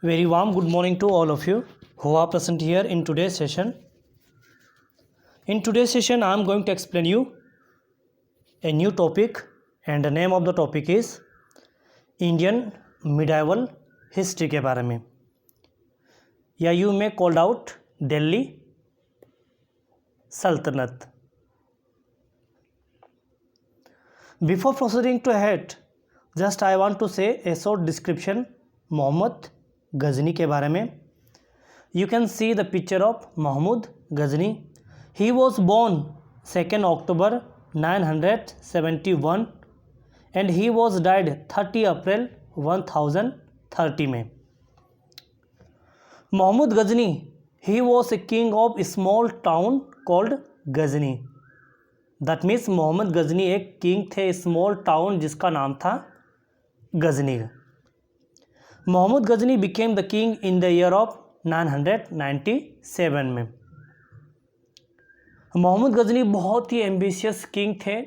Very warm good morning to all of you who are present here in today's session. In today's session, I am going to explain you a new topic, and the name of the topic is Indian medieval history के बारे में, या you may called out Delhi Sultanate. Before proceeding to ahead, just I want to say a short description Mohammad Ghazni के बारे में. You can see the picture of Mahmud Ghazni. He was born 2nd October 971 and he was died 30 April 1030 में. Mahmud Ghazni, he was a king of a small town called Ghazni. That means Mohammad Ghazni एक king थे small town जिसका नाम था Ghazni. Mohammad Ghazni became the king in the year of 997 में. मोहम्मद गजनी बहुत ही ambitious king थे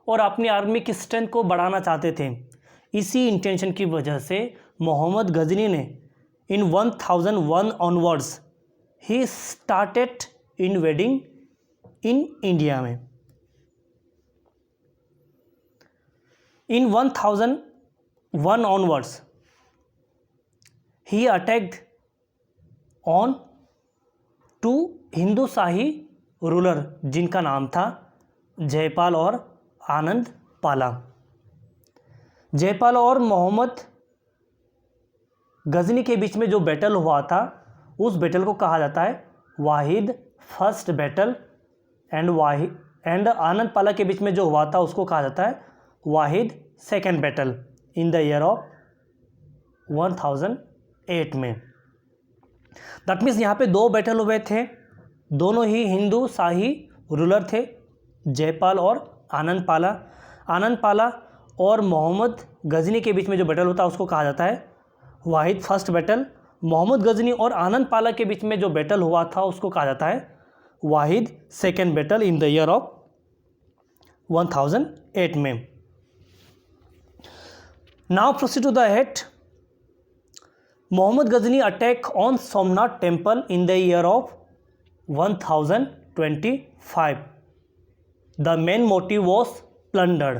और अपनी आर्मी की स्ट्रेंथ को बढ़ाना चाहते थे. इसी इंटेंशन की वजह से मोहम्मद गजनी ने इन 1001 onwards he started invading in India में. इन 1001 onwards, he attacked on two Hindu shahi ruler जिनका नाम था जयपाल और आनंद पाला. जयपाल और मोहम्मद गजनी के बीच में जो बैटल हुआ था उस बैटल को कहा जाता है वाहिद फर्स्ट बैटल, एंड आनंद पाला के बीच में जो हुआ था उसको कहा जाता है वाहिद second battle in the year of 1008 में. दैट मीन्स यहाँ पे दो बैटल हुए थे, दोनों ही हिंदू शाही रूलर थे जयपाल और आनंद पाला. आनंद पाला और मोहम्मद गजनी के बीच में जो बैटल होता है उसको कहा जाता है वाहिद फर्स्ट बैटल. मोहम्मद गजनी और आनंद पाला के बीच में जो बैटल हुआ था उसको कहा जाता है वाहिद second battle in the year of 1008 में. Now proceed to the head. Muhammad Ghazni attack on Somnath temple in the year of 1025. The main motive was plundered.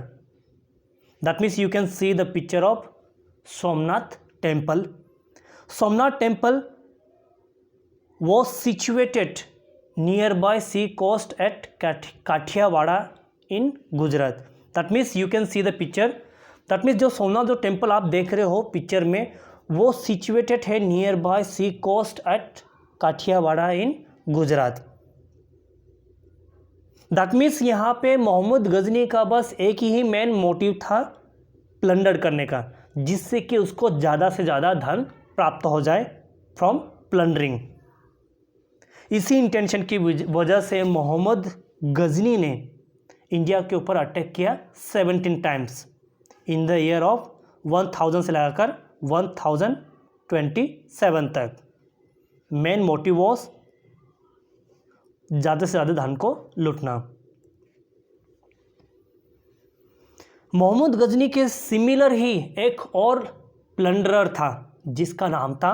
That means you can see the picture of Somnath temple. Somnath temple was situated nearby sea coast at Kathiawada in Gujarat. That means you can see the picture. That means जो सोमनाथ जो temple आप देख रहे हो picture में वो situated है near by sea coast at Kathiawar in Gujarat. That means यहाँ पे मोहम्मद गजनी का बस एक ही मेन मोटिव था प्लंडर करने का, जिससे कि उसको ज़्यादा से ज़्यादा धन प्राप्त हो जाए फ्रॉम प्लंडरिंग. इसी इंटेंशन की वजह से मोहम्मद गजनी ने इंडिया के ऊपर अटैक किया 17 times in the year of 1000 से लगाकर 1027 तक. मेन मोटिव वॉज ज़्यादा से ज़्यादा धन को लूटना. मोहम्मद गजनी के सिमिलर ही एक और प्लंडरर था जिसका नाम था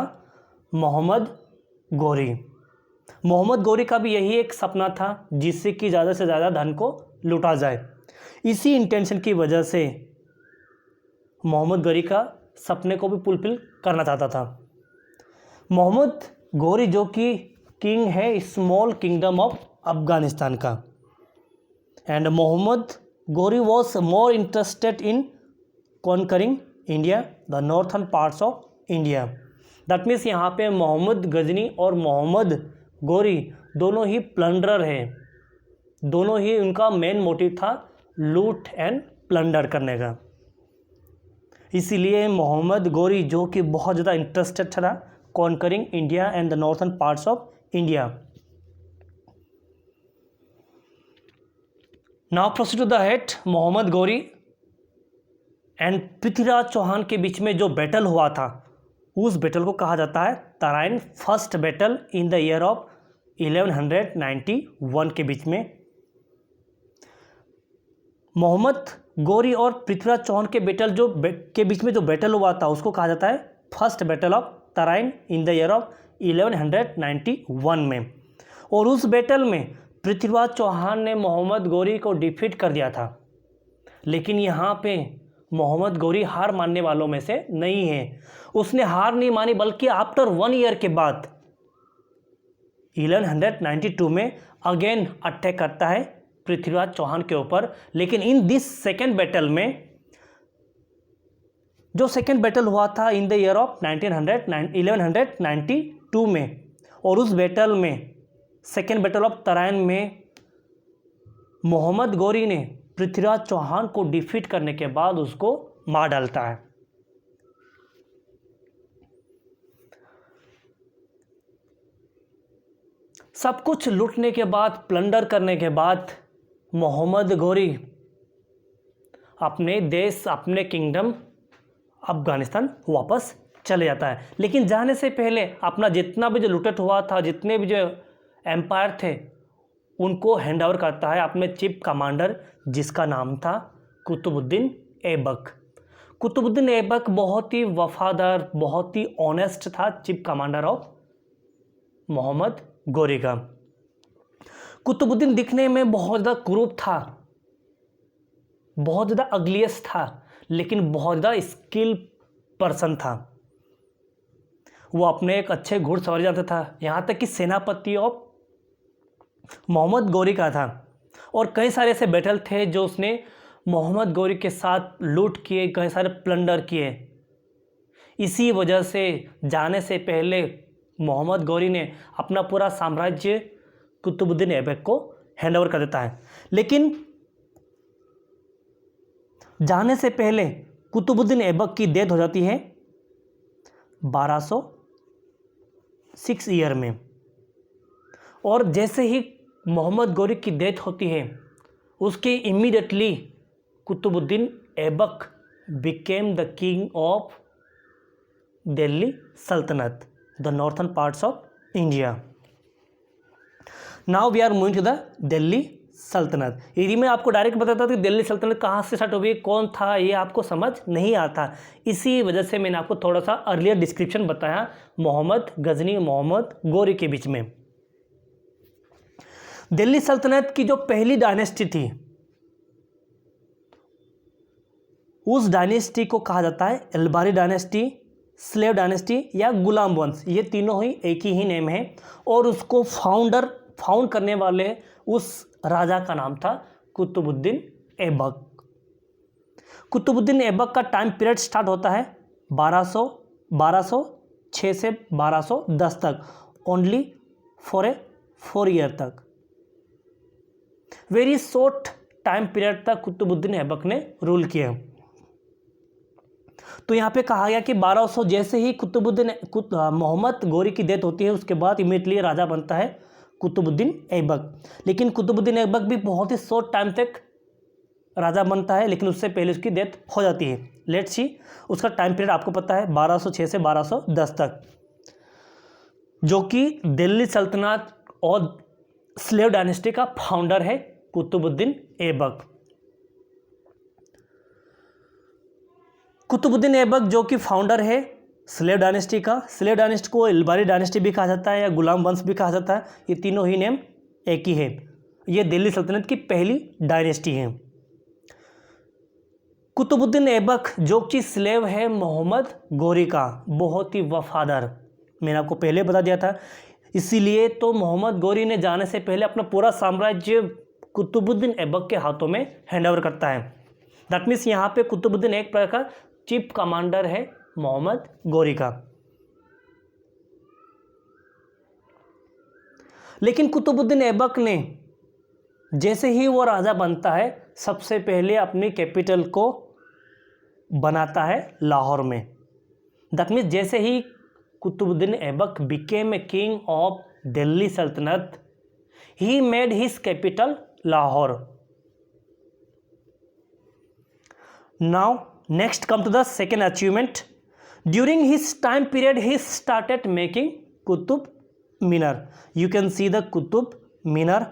मोहम्मद गौरी. मोहम्मद गौरी का भी यही एक सपना था जिससे कि ज़्यादा से ज़्यादा धन को लूटा जाए. इसी इंटेंशन की वजह से मोहम्मद गौरी का सपने को भी फुलफिल करना चाहता था. मोहम्मद गौरी जो कि किंग है स्मॉल किंगडम ऑफ अफगानिस्तान का, and Mohammad Ghori was more interested in conquering India the northern parts of India. That means यहाँ पे मोहम्मद गजनी और मोहम्मद गौरी दोनों ही प्लंडरर हैं, दोनों ही उनका मेन मोटिव था लूट एंड प्लंडर करने का. इसीलिए मोहम्मद गौरी जो कि बहुत ज़्यादा इंटरेस्टेड था conquering India and the northern parts of India. Now proceed to the head. Mohammad Ghori and Prithviraj Chauhan के बीच में जो बैटल हुआ था उस बैटल को कहा जाता है Tarain first battle in the year of 1191 के बीच में. मोहम्मद गौरी और पृथ्वीराज चौहान के बीच में जो बैटल हुआ था उसको कहा जाता है first battle of Tarain in the year of 1191 में। और उस बैटल में पृथ्वीराज चौहान ने मोहम्मद गौरी को डिफीट कर दिया था। लेकिन यहाँ पे मोहम्मद गौरी हार मानने वालों में से नहीं है। उसने हार नहीं मानी, बल्कि आफ्टर 1 ईयर के बाद 1192 में अगेन अटैक करता है पृथ्वीराज चौहान के ऊपर। लेकिन इन दिस सेकेंड बैटल में, जो सेकेंड बैटल हुआ था इन द ईयर ऑफ 1192 में, और उस बैटल में सेकेंड बैटल ऑफ तराइन में मोहम्मद गौरी ने पृथ्वीराज चौहान को डिफीट करने के बाद उसको मार डालता है। सब कुछ लूटने के बाद, प्लंडर करने के बाद मोहम्मद गौरी अपने देश, अपने किंगडम अफगानिस्तान वापस चले जाता है। लेकिन जाने से पहले अपना जितना भी जो लूटेट हुआ था, जितने भी जो एम्पायर थे, उनको हैंड ओवर करता है अपने चीफ कमांडर, जिसका नाम था कुतुबुद्दीन ऐबक। कुतुबुद्दीन ऐबक बहुत ही वफादार, बहुत ही ऑनेस्ट था chief commander of Mohammad Ghori का। कुतुबुद्दीन दिखने में बहुत ज़्यादा क्रूर था, बहुत ज़्यादा अग्लियस्ट था, लेकिन बहुत ज़्यादा स्किल पर्सन था। वो अपने एक अच्छे घुड़सवारी जानता था, यहाँ तक कि सेनापति ऑफ मोहम्मद गौरी का था। और कई सारे ऐसे बैटल थे जो उसने मोहम्मद गौरी के साथ लूट किए, कई सारे प्लंडर किए। इसी वजह से जाने से पहले मोहम्मद गौरी ने अपना पूरा साम्राज्य कुतुबुद्दीन ऐबक को हैंड ओवर कर देता है। लेकिन जाने से पहले कुतुबुद्दीन ऐबक की डेथ हो जाती है 1206 ईयर में। और जैसे ही मोहम्मद गौरी की डेथ होती है, उसके immediately Qutbuddin Aibak became the king of Delhi sultanate, the northern parts of India. Now we are moving to the Delhi sultanate. यदि मैं आपको डायरेक्ट बताता कि दिल्ली सल्तनत कहाँ से स्टार्ट हुई, कौन था, ये आपको समझ नहीं आता। इसी वजह से मैंने आपको थोड़ा सा अर्लियर डिस्क्रिप्शन बताया मोहम्मद गजनी, मोहम्मद गौरी के बीच में। दिल्ली सल्तनत की जो पहली डायनेस्टी थी, उस डायनेस्टी को कहा जाता है एल्बारी डायनेस्टी, स्लेव डायनेस्टी या गुलाम वंश। ये तीनों ही एक ही नेम है। और उसको फाउंड करने वाले उस राजा का नाम था कुतुबुद्दीन ऐबक। कुतुबुद्दीन ऐबक का टाइम पीरियड स्टार्ट होता है 1206 से 1210 तक, ओनली फॉर 4 ईयर तक। वेरी शॉर्ट टाइम पीरियड तक कुतुबुद्दीन ऐबक ने रूल किया। तो यहाँ पे कहा गया कि 1200 जैसे ही मोहम्मद गौरी की डेथ होती है, उसके बाद इमीडिएटली राजा बनता है कुतुबुद्दीन ऐबक। लेकिन कुतुबुद्दीन ऐबक भी बहुत ही शॉर्ट टाइम तक राजा बनता है, लेकिन उससे पहले उसकी डेथ हो जाती है। लेट्स सी, उसका टाइम पीरियड आपको पता है 1206 से 1210 तक, जो कि दिल्ली सल्तनत और स्लेव डायनेस्टी का फाउंडर है कुतुबुद्दीन ऐबक। कुतुबुद्दीन ऐबक जो कि फाउंडर है स्लेव डायनेस्टी का, स्लेव डायनेस्टी को एल्बारी डायनेस्टी भी कहा जाता है या गुलाम वंश भी कहा जाता है, ये तीनों ही नेम एक ही है। ये दिल्ली सल्तनत की पहली डायनेस्टी है। कुतुबुद्दीन ऐबक जो कि स्लेव है मोहम्मद गौरी का, बहुत ही वफादार, मैंने आपको पहले बता दिया था। इसीलिए तो मोहम्मद गौरी ने जाने से पहले अपना पूरा साम्राज्य कुतुबुद्दीन ऐबक के हाथों में हैंड ओवर करता है। दैट मीन्स यहाँ पे कुतुबुद्दीन एक प्रकार का चीफ कमांडर है मोहम्मद गौरी का। लेकिन कुतुबुद्दीन ऐबक ने जैसे ही वो राजा बनता है, सबसे पहले अपनी कैपिटल को बनाता है लाहौर में। दैट मीन्स जैसे ही Qutbuddin Aibak became a king of Delhi sultanate, he made his capital Lahore. Now next come to the second achievement. During his time period he started making Qutub Minar. You can see the Qutub Minar.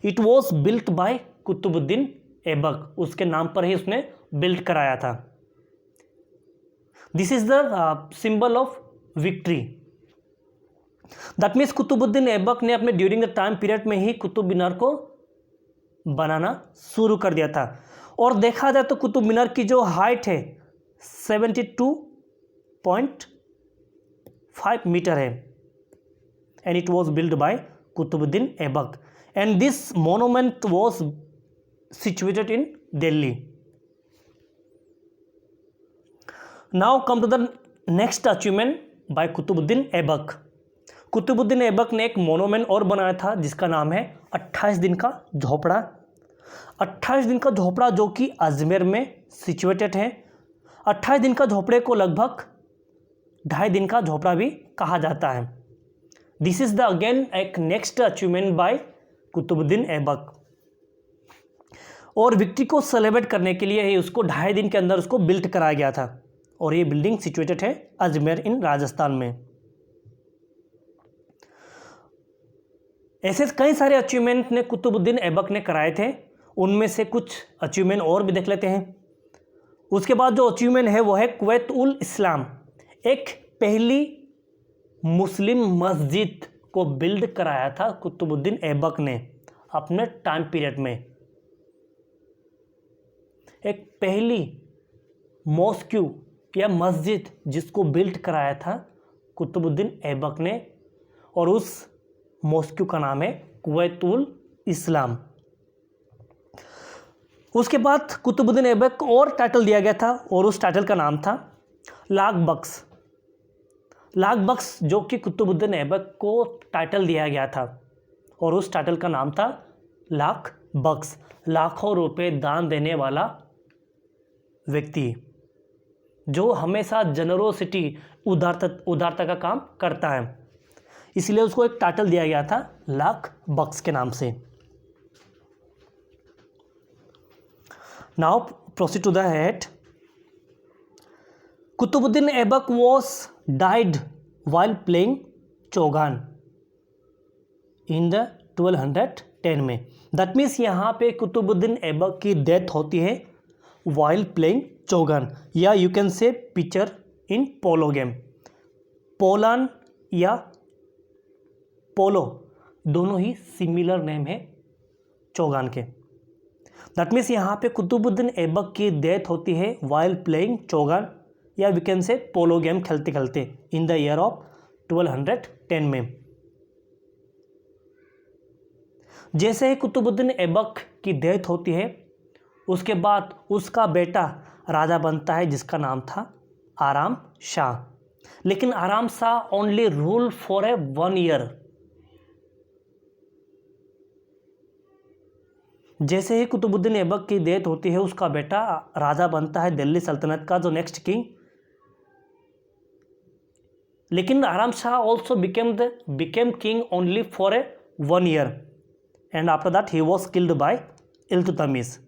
It was built by Qutubuddin Aibak. उसके नाम पर ही उसने build कराया था। This is the symbol of victory. That means Qutbuddin Aibak ने अपने during the time period में ही कुतुब मीनार को बनाना शुरू कर दिया था। और देखा जाए तो कुतुब मीनार की जो हाइट है 72.5 मीटर है, and it was build by Qutbuddin Aibak, and this monument was situated in Delhi. Now come to the next achievement by Qutbuddin Aibak. Qutbuddin Aibak ने एक मोनूमेंट और बनाया था जिसका नाम है 28 दिन का झोपड़ा। 28 दिन का झोपड़ा जो कि अजमेर में सिचुएटेड है। 28 दिन का झोपड़े को लगभग 2.5 दिन का झोपड़ा भी कहा जाता है। दिस इज द अगेन एक next achievement by Qutbuddin Aibak. और विक्ट्री को सेलिब्रेट करने के लिए ही उसको 2.5 दिन के अंदर उसको बिल्ड कराया गया था, और ये बिल्डिंग सिचुएटेड है अजमेर इन राजस्थान में। ऐसे कई सारे अचीवमेंट ने कुतुबुद्दीन ऐबक ने कराए थे, उनमें से कुछ अचीवमेंट और भी देख लेते हैं। उसके बाद जो अचीवमेंट है वो है कुवैत उल इस्लाम। एक पहली मुस्लिम मस्जिद को बिल्ड कराया था कुतुबुद्दीन ऐबक ने अपने टाइम पीरियड में। एक पहली मॉस्क्यू या मस्जिद जिसको बिल्ड कराया था कुतुबुद्दीन ऐबक ने, और उस मॉस्क्यू का नाम है कुवैत उल इस्लाम। उसके बाद कुतुबुद्दीन ऐबक को और टाइटल दिया गया था, और उस टाइटल का नाम था लाख बख्श। लाख बख्श जो कि कुतुबुद्दीन ऐबक को टाइटल दिया गया था, और उस टाइटल का नाम था लाख बख्श, लाखों रुपए दान देने वाला व्यक्ति जो हमेशा जनरोसिटी उदारता का काम करता है, इसलिए उसको एक टाइटल दिया गया था लाख बख्श के नाम से। Now proceed to the head. Qutbuddin Aibak was died while playing chaugan in the 1210 में। दैट मीन्स यहाँ पे कुतुबुद्दीन ऐबक की डेथ होती है वाइल प्लेइंग चौगान, या you can say picture in polo game. पोलान या पोलो दोनों ही सिमिलर नेम है चौगान के। दैट मीन्स यहाँ पे कुतुबुद्दीन ऐबक की डेथ होती है वाइल प्लेइंग चौगान, या we can say polo game खेलते खेलते इन द ईयर ऑफ 1210 में। जैसे ही कुतुबुद्दीन ऐबक की डेथ होती है, उसके बाद उसका बेटा राजा बनता है जिसका नाम था आराम शाह। लेकिन Aram Shah only rule for a 1 year. जैसे ही कुतुबुद्दीन ऐबक की डेथ होती है, उसका बेटा राजा बनता है दिल्ली सल्तनत का जो नेक्स्ट किंग। लेकिन Aram Shah also became king only for a 1 year, and after that he was killed by Iltutmish.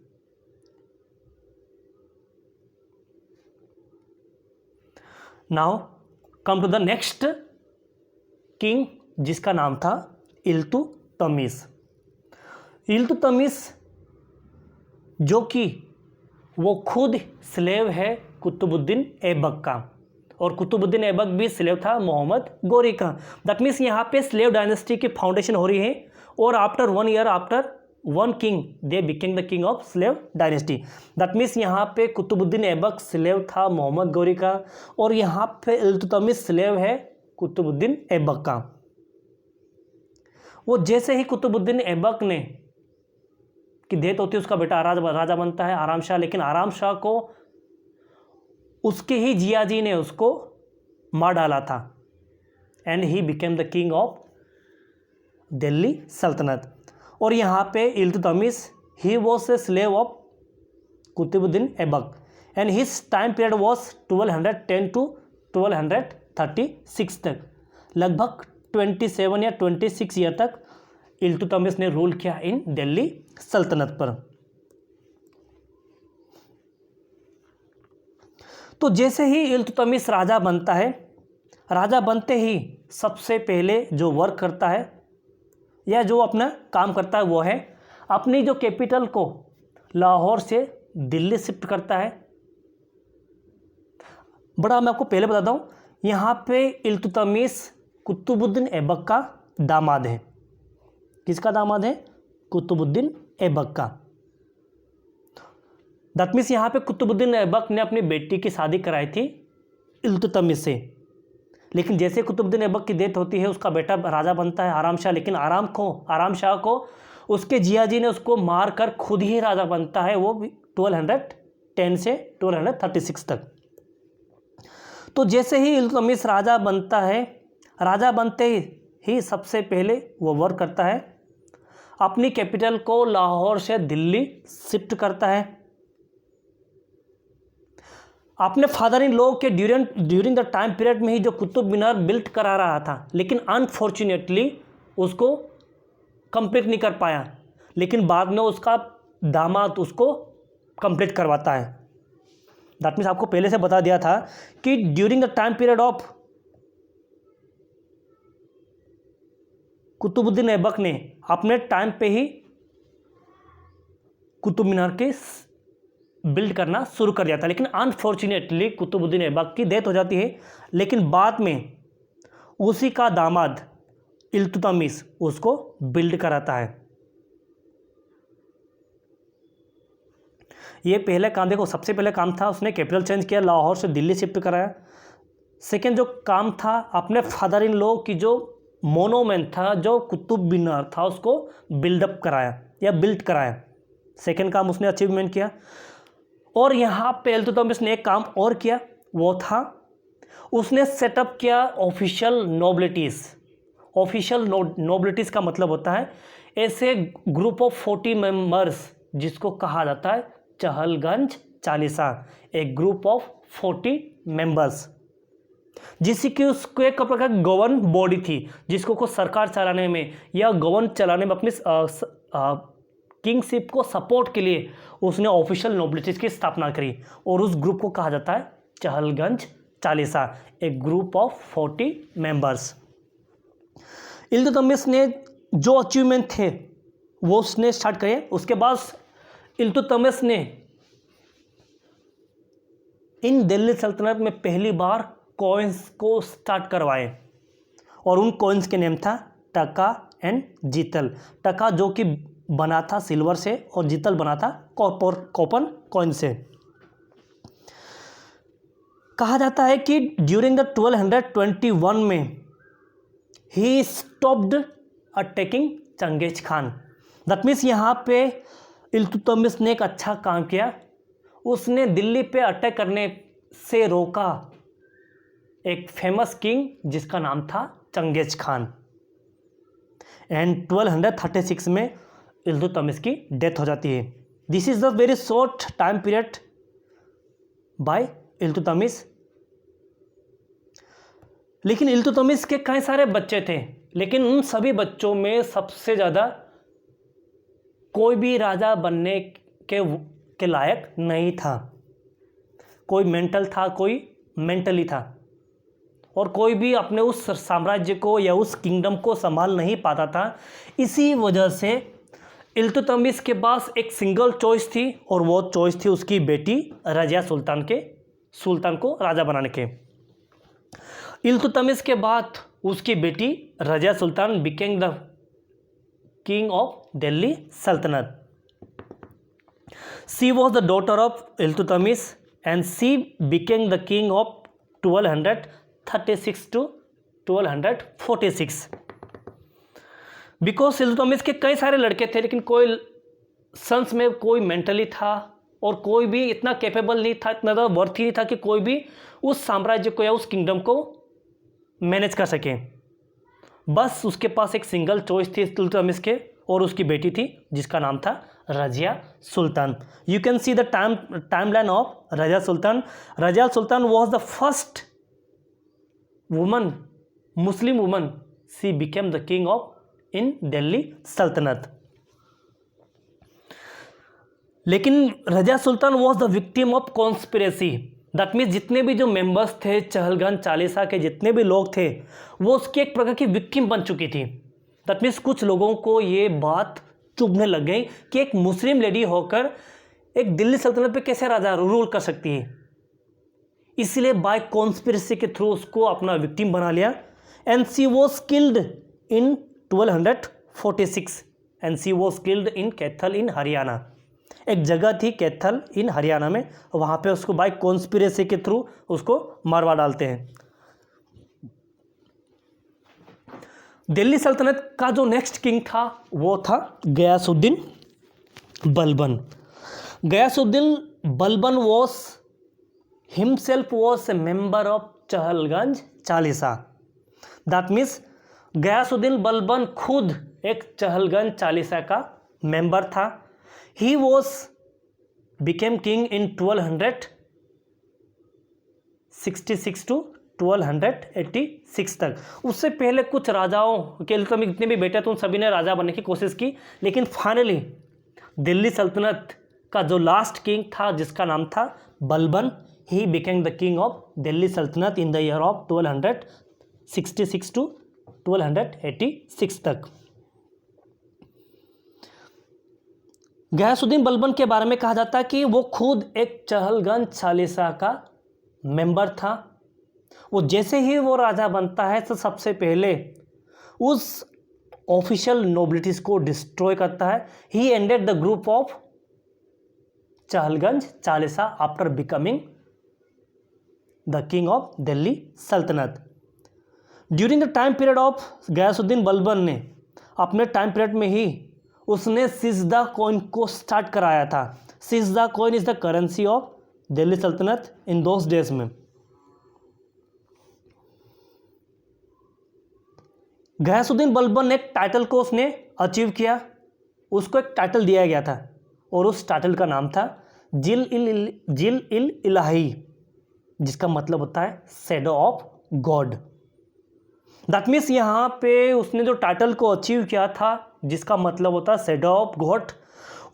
Now come to the next king जिसका नाम था इल्तुतमिश। इल्तुतमिश जो कि वो खुद स्लेव है कुतुबुद्दीन ऐबक का, और कुतुबुद्दीन ऐबक भी स्लेव था मोहम्मद गोरी का। दैट मीन्स यहाँ पे स्लेव डायनेस्टी की फाउंडेशन हो रही है, और after 1 year after 1 king they became the king of slave dynasty. That means यहाँ पे कुतुबुद्दीन ऐबक स्लेव था मोहम्मद गोरी का, और यहाँ पे इल्तुतमिश स्लेव है कुतुबुद्दीन ऐबक का। वो जैसे ही कुतुबुद्दीन ऐबक ने की डेथ होती है, उसका बेटा राजा बनता है आराम शाह। लेकिन आराम शाह को उसके ही जियाजी ने उसको मार डाला था, and he became the king of Delhi Sultanat. और यहाँ पे Iltutmish he was a slave of Qutbuddin Aibak, and his time period was 1210 to 1236 तक। लगभग 27 या 26 ईयर तक इल्तुतमिश ने रूल किया इन दिल्ली सल्तनत पर। तो जैसे ही इल्तुतमिश राजा बनता है, राजा बनते ही सबसे पहले जो वर्क करता है या जो अपना काम करता है वो है अपनी जो कैपिटल को लाहौर से दिल्ली शिफ्ट करता है। बड़ा मैं आपको पहले बताता हूँ यहाँ पे इल्तुतमिश कुतुबुद्दीन ऐबक का दामाद है। किसका दामाद है? कुतुबुद्दीन ऐबक का। दैट मीन्स यहाँ पे कुतुबुद्दीन ऐबक ने अपनी बेटी की शादी कराई थी इल्तुतमिश से, लेकिन जैसे कुतुबुद्दीन ऐबक की डेथ होती है उसका बेटा राजा बनता है आराम शाह, लेकिन आराम शाह को उसके जियाजी ने उसको मार कर खुद ही राजा बनता है, वो 1210 से 1236 तक। तो जैसे ही इल्तुतमिश राजा बनता है, राजा बनते ही सबसे पहले वो वर्क करता है, अपनी कैपिटल को लाहौर से दिल्ली शिफ्ट करता है। अपने फादर इन लॉ के ड्यूरिंग द टाइम पीरियड में ही जो कुतुब मीनार बिल्ट करा रहा था, लेकिन अनफॉर्चुनेटली उसको कंप्लीट नहीं कर पाया, लेकिन बाद में उसका दामाद उसको कंप्लीट करवाता है। दैट मीन्स आपको पहले से बता दिया था कि during the time period of Qutbuddin Aibak ने अपने टाइम पे ही कुतुब मीनार के बिल्ड करना शुरू कर दिया था, लेकिन अनफॉर्चुनेटली कुतुबुद्दीन ऐबक की डेथ हो जाती है, लेकिन बाद में उसी का दामाद इल्तुतमिश उसको बिल्ड कराता है। ये पहले काम, देखो सबसे पहले काम था उसने कैपिटल चेंज किया, लाहौर से दिल्ली शिफ्ट कराया। सेकेंड जो काम था, अपने फादर इन लॉ की जो मोनोमेंट था, जो कुतुब मीनार था, उसको बिल्डअप कराया या बिल्ड कराया। सेकेंड काम उसने अचीवमेंट किया। और यहाँ पे इल्तुतमिश ने एक काम और किया, वो था उसने सेटअप किया ऑफिशियल नोबिलिटीज़। ऑफिशियल नोबिलिटीज़ का मतलब होता है ऐसे ग्रुप ऑफ 40 मेंबर्स जिसको कहा जाता है चहलगंज चालीसा, एक ग्रुप ऑफ 40 मेंबर्स, जिसकी उसको एक प्रकार की गवर्न बॉडी थी, जिसको को सरकार चलाने में या गवर्न चलाने में अपनी किंगशिप को सपोर्ट के लिए उसने ऑफिशियल नोबिलिटीज की स्थापना करी, और उस ग्रुप को कहा जाता है चहलगंज चालीसा, एक ग्रुप ऑफ 40 मेंबर्स। इल्तुतमिश ने जो अचीवमेंट थे वो उसने स्टार्ट करे। उसके बाद इल्तुतमिश ने इन दिल्ली सल्तनत में पहली बार कॉइन्स को स्टार्ट करवाए, और उन कॉइन्स के नेम था टका एंड जीतल। टका जो कि बना था सिल्वर से, और जीतल बना था कॉपर कॉइन से। कहा जाता है कि ड्यूरिंग द 1221 में ही stopped attacking Genghis Khan. That means यहाँ पे इल्तुतमिश ने एक अच्छा काम किया, उसने दिल्ली पे अटैक करने से रोका एक फेमस किंग जिसका नाम था चंगेज खान। एंड 1236 में इल्तुतमिश की डेथ हो जाती है। This is the very short time period by Iltutmish. लेकिन इल्तुतमिश के कई सारे बच्चे थे, लेकिन उन सभी बच्चों में सबसे ज़्यादा कोई भी राजा बनने के लायक नहीं था। कोई मेंटल था, कोई मेंटली था, और कोई भी अपने उस साम्राज्य को या उस किंगडम को संभाल नहीं पाता था। इसी वजह से इल्तुतमिश के पास एक सिंगल चॉइस थी, और वो चॉइस थी उसकी बेटी रजिया सुल्तान को राजा बनाने के। इल्तुतमिश के बाद उसकी बेटी Razia Sultan became the king of Delhi sultanate. She was the daughter of Iltutmish and she became the king of 1236 to 1246। Because Iltutmish के कई सारे लड़के थे, लेकिन कोई सन्स में कोई मेंटली था और कोई भी इतना कैपेबल नहीं था, इतना ज़्यादा वर्थी नहीं था कि कोई भी उस साम्राज्य को या उस किंगडम को मैनेज कर सके। बस उसके पास एक सिंगल चॉइस थी इल्तुतमिश के, और उसकी बेटी थी जिसका नाम था Razia Sultan. You can see the timeline of Razia Sultan. Razia Sultan was the first woman, Muslim woman, she became the king of in Delhi sultanate. लेकिन Razia Sultan was the victim of conspiracy. That means जितने भी जो मेंबर्स थे चहलगंज चालीसा के, जितने भी लोग थे, वो उसकी एक प्रकार की विक्टिम बन चुकी थी। दैट मीन्स कुछ लोगों को ये बात चुभने लग गई कि एक मुस्लिम लेडी होकर एक दिल्ली सल्तनत पे कैसे राजा रूल कर सकती है। इसलिए बाय कॉन्स्पिरेसी के थ्रू उसको अपना विक्टिम बना लिया। And she was killed in 1246 and she was killed in Kaithal in Haryana. एक जगह थी कैथल इन हरियाणा में, वहाँ पे उसको बाय कॉन्स्पिरेसी के थ्रू उसको मरवा डालते हैं। दिल्ली सल्तनत का जो नेक्स्ट किंग था वो था Ghiyasuddin Balban. Ghiyasuddin Balban was himself was a member of Chahalganj Chalisa. That means Ghiyasuddin Balban खुद एक चहलगंज चालीसा का मेंबर था। He was became king in 1266 to 1286 तक। उससे पहले कुछ राजाओं के लिए जितने भी बेटे थे उन सभी ने राजा बनने की कोशिश की, लेकिन फाइनली दिल्ली सल्तनत का जो लास्ट किंग था जिसका नाम था Balban, he became the king of Delhi sultanate in the year of 1266 to 1286 तक। गयासुद्दीन बलबन के बारे में कहा जाता है कि वो खुद एक चहलगंज चालीसा का मेंबर था। वो जैसे ही वो राजा बनता है तो सबसे पहले उस ऑफिशियल नोबिलिटीज को डिस्ट्रॉय करता है। He ended the group of Chahalganj Chalisa after becoming the king of Delhi sultanate. During the time period of Ghiyasuddin Balban ने अपने टाइम पीरियड में ही उसने सिजदा कॉइन को स्टार्ट कराया था। Sijda coin is the currency of Delhi sultanate in those days में। गयासुद्दीन बलबन ने एक टाइटल को उसने अचीव किया, उसको एक टाइटल दिया गया था और उस टाइटल का नाम था जिल इल इलाही, जिसका मतलब होता है shadow of God. That means यहाँ पे उसने जो टाइटल को अचीव किया था जिसका मतलब होता है शैडो ऑफ गॉड,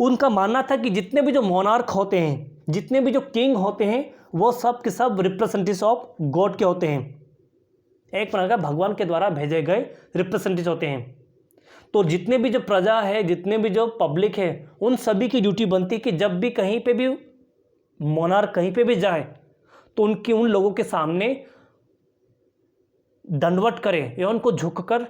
उनका मानना था कि जितने भी जो मोनार्क होते हैं, जितने भी जो किंग होते हैं, वो सब के सब रिप्रेजेंटेटिव्स ऑफ गॉड के होते हैं, एक प्रकार का भगवान के द्वारा भेजे गए रिप्रेजेंटेटिव होते हैं। तो जितने भी जो प्रजा है, जितने भी जो पब्लिक है, उन सभी की ड्यूटी बनती है कि जब भी कहीं पे भी मोनार्क कहीं पे भी जाए तो उन लोगों के सामने दंडवत करे या उनको झुककर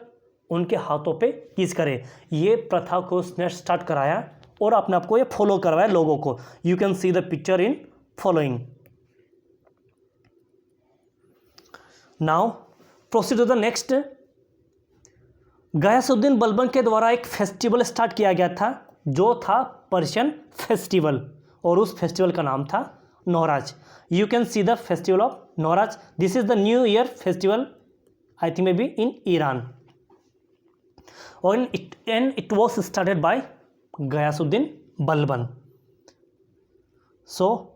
उनके हाथों पे किस करे। ये प्रथा को उसने स्टार्ट कराया और अपने आप को ये फॉलो करवाया लोगों को। You can see the picture in following. Now proceed to the next. Ghiyasuddin Balban के द्वारा एक फेस्टिवल स्टार्ट किया गया था जो था पर्शियन फेस्टिवल, और उस फेस्टिवल का नाम था Nowruz. You can see the festival of Nowruz. This is the new year festival, I think maybe in Iran, and it was started by Gayasuddin Balban. So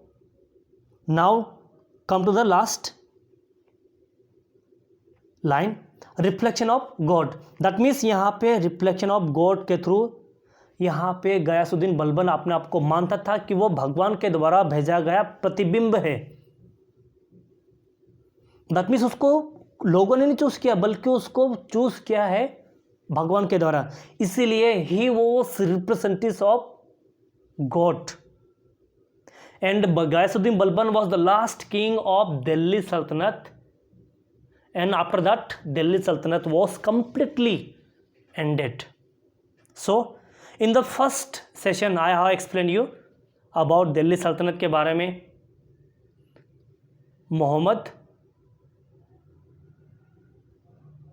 now come to the last line, reflection of God. That means यहाँ पे reflection of God के through यहाँ पे गयासुद्दीन बलबन अपने आप को मानता था कि वो भगवान के द्वारा भेजा गया प्रतिबिंब है। That means उसको लोगों ने नहीं चूज किया बल्कि उसको चूज किया है भगवान के द्वारा, इसीलिए he was representative of God. And Ghiyasuddin Balban was the last king of Delhi Sultanate, and after that Delhi Sultanate was completely ended. So in the first session I have explain you about Delhi Sultanate के बारे में, मोहम्मद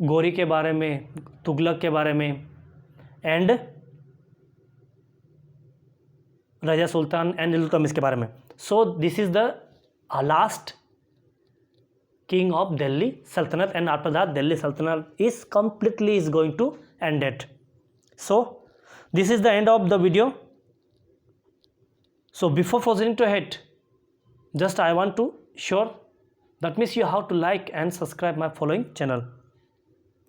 गौरी के बारे में, तुगलक के बारे में, एंड राजा सुल्तान एंड इल्तुतमिश के बारे में। So this is the last king of Delhi Sultanate, and after that Delhi Sultanate is completely is going to ended. So this is the end of the video. So before proceeding to ahead, just I want to sure that means you have to like and subscribe my following channel.